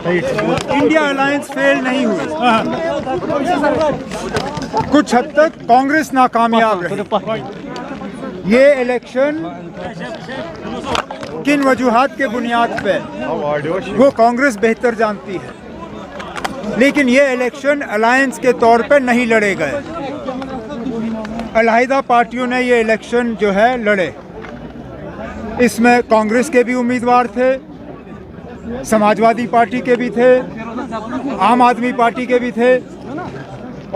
India alliance fail नहीं हुई, कुछ हद तक कांग्रेस नाकामयाब रही। ये इलेक्शन किन वजूहात के बुनियाद पे वो कांग्रेस बेहतर जानती है, लेकिन ये इलेक्शन अलायंस के तौर पे नहीं लड़े गए। अलहदा पार्टियों ने ये इलेक्शन जो है लड़े। इसमें कांग्रेस के भी उम्मीदवार थे, समाजवादी पार्टी के भी थे, आम आदमी पार्टी के भी थे,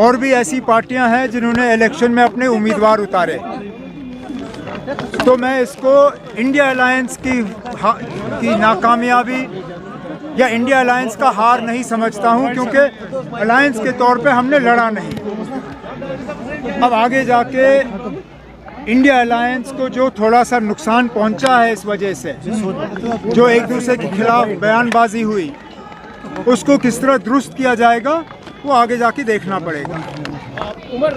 और भी ऐसी पार्टियां हैं जिन्होंने इलेक्शन में अपने उम्मीदवार उतारे। तो मैं इसको इंडिया अलायंस की नाकामयाबी या इंडिया अलायंस का हार नहीं समझता हूं, क्योंकि अलायंस के तौर पे हमने लड़ा नहीं। अब आगे जाके इंडिया अलायंस को जो थोड़ा सा नुकसान पहुंचा है इस वजह से, जो एक दूसरे के खिलाफ बयानबाजी हुई, उसको किस तरह दुरुस्त किया जाएगा वो आगे जाके देखना पड़ेगा। Umar,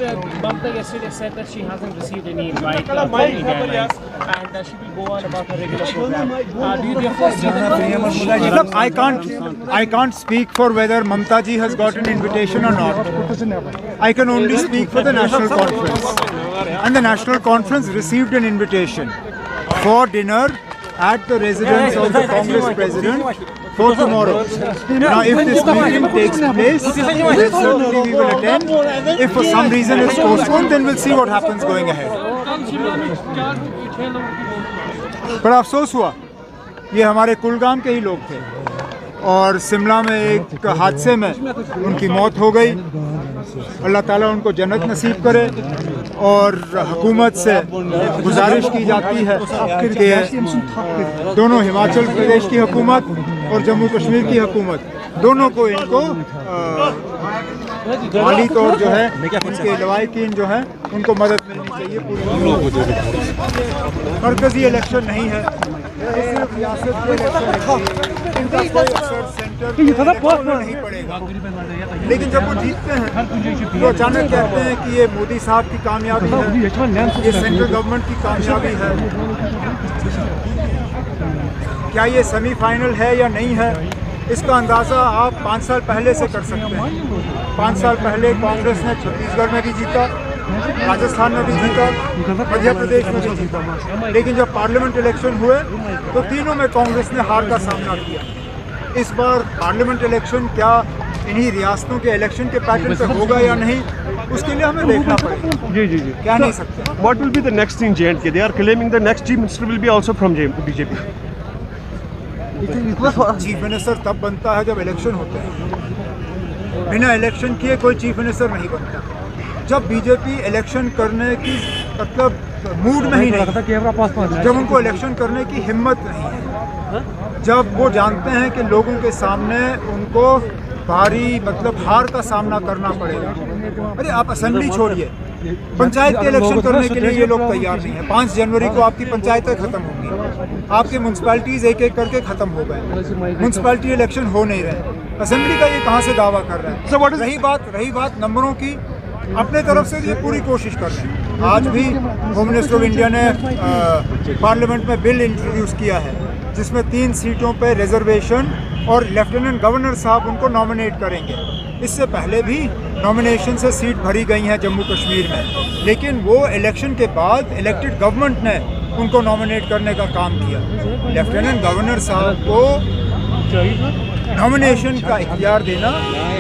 Mamta yesterday said that she hasn't received any invite from India Airlines and that she will go on about her regular program. Do you therefore see that? I can't speak for whether Mamta ji has got an invitation or not. I can only speak for the National Conference. And the National Conference received an invitation for dinner at the residence of the Congress President for tomorrow. Now, if this meeting takes place, then certainly we will attend. If for some reason it's postponed, then we'll see what happens going ahead. बड़ा अफसोस हुआ, ये हमारे कुलगाम के ही लोग थे और शिमला में एक हादसे में उनकी मौत हो गई। अल्लाह ताला उनको जन्नत नसीब करे, और हुकूमत से गुजारिश की जाती है कि दोनों हिमाचल प्रदेश की हुकूमत और जम्मू कश्मीर की हुकूमत, दोनों को इनको माली तौर जो है, उनके लवाहिकीन जो है, उनको मदद मिलनी चाहिए। मरकजी इलेक्शन नहीं है, सिर्फ रियासत के इलेक्शन, इनका कोई असर सेंटर पे नहीं पड़ेगा। लेकिन जब वो जीतते हैं तो अचानक कहते हैं कि ये मोदी साहब की कामयाबी है, ये सेंट्रल गवर्नमेंट की कामयाबी है। क्या ये सेमीफाइनल है या नहीं है, इसका अंदाज़ा आप 5 साल पहले से कर सकते हैं। 5 साल पहले कांग्रेस ने छत्तीसगढ़ में भी जीता, राजस्थान में भी जीता, मध्य प्रदेश में भी जीता, लेकिन जब पार्लियामेंट इलेक्शन हुए तो तीनों में कांग्रेस ने हार का सामना किया। इस बार पार्लियामेंट इलेक्शन क्या इन्हीं रियासतों के इलेक्शन के पैटर्न पे होगा या नहीं, उसके लिए हमें देखना पड़ेगा। जी जी जी, क्या नहीं सकते। What will be the next thing J&K? They are claiming the next chief minister will be also from BJP. Chief minister तब बनता है जब इलेक्शन होते हैं। बिना इलेक्शन किए कोई चीफ मिनिस्टर नहीं बनता। जब बीजेपी इलेक्शन करने की मतलब मूड में ही नहीं, जब उनको इलेक्शन करने की हिम्मत नहीं है, जब वो जानते हैं कि लोगों के सामने उनको भारी मतलब हार का सामना करना पड़ेगा। अरे आप असेंबली छोड़िए, पंचायत के इलेक्शन करने के लिए ये लोग तैयार नहीं है। 5 जनवरी को आपकी पंचायतें खत्म होंगी, आपके म्यूनसिपैलिटीज एक एक करके खत्म हो गए, म्यूनसिपैलिटी इलेक्शन हो नहीं रहे। असेंबली का ये कहाँ से दावा कर रहे हैं? रही बात नंबरों की, अपने तरफ से ये पूरी कोशिश कर रहे हैं। आज भी होम मिनिस्टर ऑफ इंडिया ने पार्लियामेंट में बिल इंट्रोड्यूस किया है जिसमें 3 सीटों पर रिजर्वेशन और लेफ्टिनेंट गवर्नर साहब उनको नॉमिनेट करेंगे। इससे पहले भी नॉमिनेशन से सीट भरी गई हैं जम्मू कश्मीर में, लेकिन वो इलेक्शन के बाद इलेक्टेड गवर्नमेंट ने उनको नॉमिनेट करने का काम किया। लेफ्टिनेंट गवर्नर साहब को नॉमिनेशन का इख्तियार देना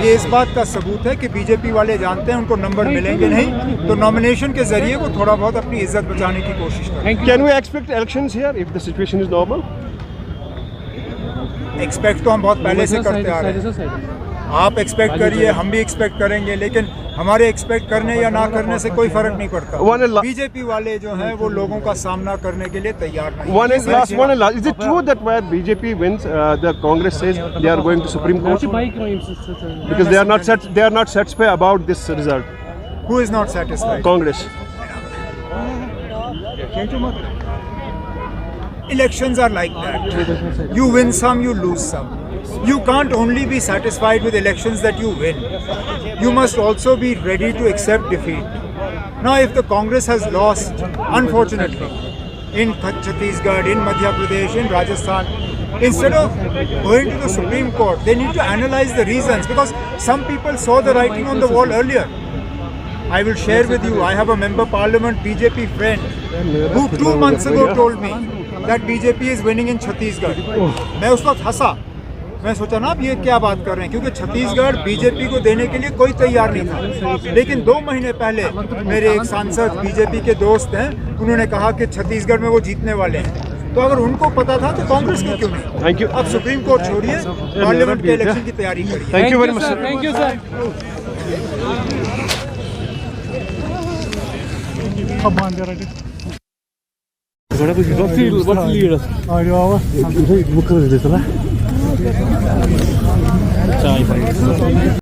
ये इस बात का सबूत है कि बीजेपी वाले जानते हैं उनको नंबर मिलेंगे नहीं, तो नॉमिनेशन के जरिए वो थोड़ा बहुत अपनी इज्जत बचाने की कोशिश करें। Can we expect elections here if the situation is normal? Expect तो हम बहुत पहले से करते आ रहे हैं। आप एक्सपेक्ट करिए, हम भी एक्सपेक्ट करेंगे, लेकिन हमारे एक्सपेक्ट करने या ना करने से कोई फर्क नहीं पड़ता। बीजेपी वाले जो हैं वो लोगों का सामना करने के लिए तैयार नहीं। One is it true that where BJP wins, the Congress says they are going to Supreme Court because they are not satisfied about this result? Who is not satisfied? Congress. Elections are like that. You win some, you lose some. You can't only be satisfied with elections that you win. You must also be ready to accept defeat. Now, if the Congress has lost, unfortunately, in Chhattisgarh, in Madhya Pradesh, in Rajasthan, Instead of going to the Supreme Court, they need to analyze the reasons, because some people saw the writing on the wall earlier. I will share with you, I have a member parliament BJP friend who 2 months ago told me that BJP is winning in Chhattisgarh. मैं उस वक्त हंसा, मैं सोचा ना अब ये क्या बात कर रहे हैं, क्योंकि छत्तीसगढ़ बीजेपी को देने के लिए कोई तैयार नहीं था। लेकिन 2 महीने पहले मेरे एक सांसद बीजेपी के दोस्त हैं, उन्होंने कहा कि छत्तीसगढ़ में वो जीतने वाले हैं। तो अगर उनको पता था तो कांग्रेस को क्यों नहीं? Thank you. अब सुप्रीम कोर्ट छोड़िए, पार्लियामेंट के इलेक्शन की तैयारी करिए। Thank you very much, sir. Thank you, sir. What's the